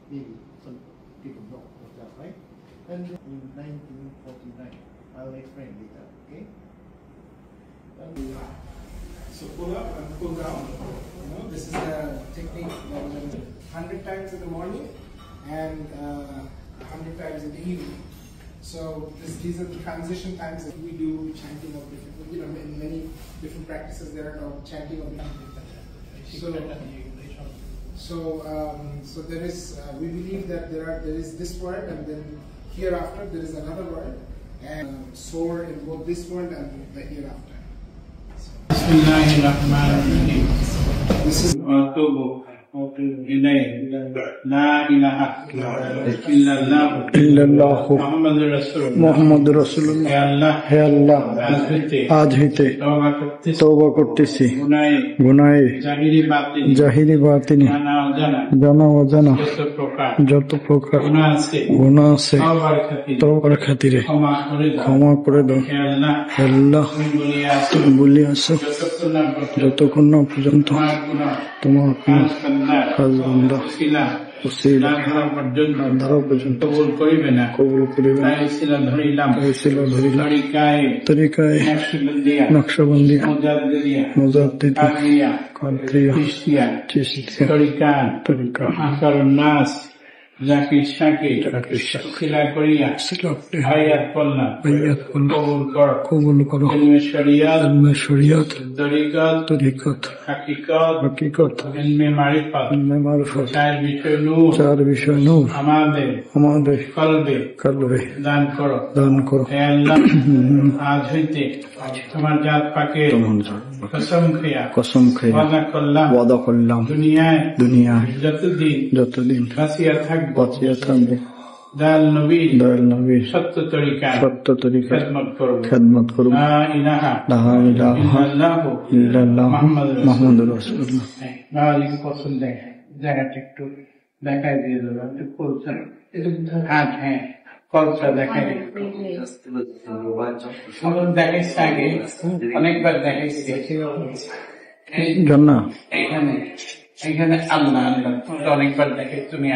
maybe some people know of that, right? And in 1949, I'll explain later, okay? So pull up and pull down. This is the technique 100 times in the morning and 100 times in the evening. So these are the transition times that we do chanting of different, in many different practices there are chanting of different. So there is, we believe that there is this world, and then hereafter there is another world, and soar in both this world and the hereafter. Bismillahirrahmanirrahim. This is La ilaha illallah Muhammadur Rasulullah He Allah আজ হইতে তওবা করতেছি গুনাহে জাহিরি বাতিনি জানা অজানা যত প্রকার গুনাহ আছে তওবার খাতিরে ক্ষমা করে দাও হে আল্লাহ তুমি বলিয়াছো যতক্ষণ না পর্যন্ত তোমার কাজ বান্দা উসিলা ধরা পর্যন্ত কবুল করিবে না ধরিলাম তরিকায় নকশবন্দিয়া মুজাদ্দিদিয়া কাদরিয়া চিশতিয়া তরিকা আকারুন নাস জাকির শাকির শিলা করিয়া হায়াত করলাম কবুল করো ইলমে শরিয়ত তরিকত হাকিকত ইলমে মারিফত চার বিষয় নূর আমাদের কলবে দান করো হে আল্লাহ আজ হইতে তোমার জাত পাকের কসম খেয়া ওয়াদা করলাম দুনিয়ায় যতদিন বাঁচিয়া থাকবো দাল নবীর সত্য তরিকা খেদমত করব লা ইলাহা ইল্লাল্লাহ মুহাম্মাদুর রাসূলুল্লাহ। মালিক পছন্দ জায়গাটা একটু দেখাই দিয়ে দেবো, একটু কলসা হ্যাঁ কলসা দেখাই দেখাইছে আগে অনেকবার দেখাইছে এখানে আল্লাহ অনেকবার দেখাই তুমি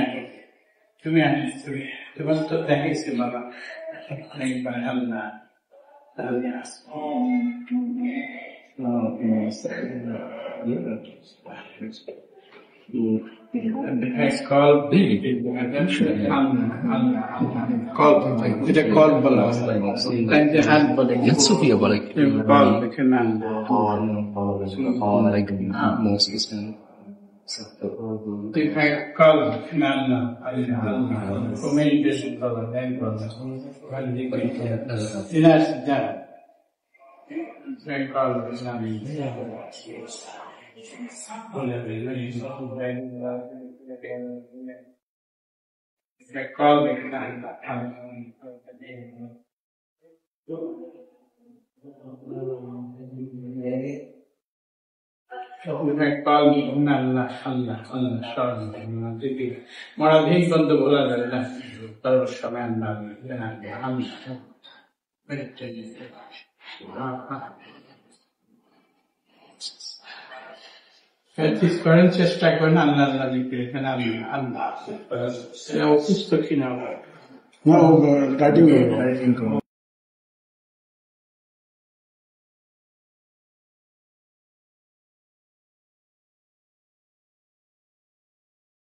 তোমার তো দেখাইছে বাবা অনেকবার আল্লাহ এটা কল বলা হাত বলে Sophia, but কল দেখে না call communication color মরাধীন বন্ধ বলা যাবে না, তার সময় করেন চেষ্টা করেন আল্লাহ আল্লাহ এখানে আল্লাহ অসুস্থ কিনা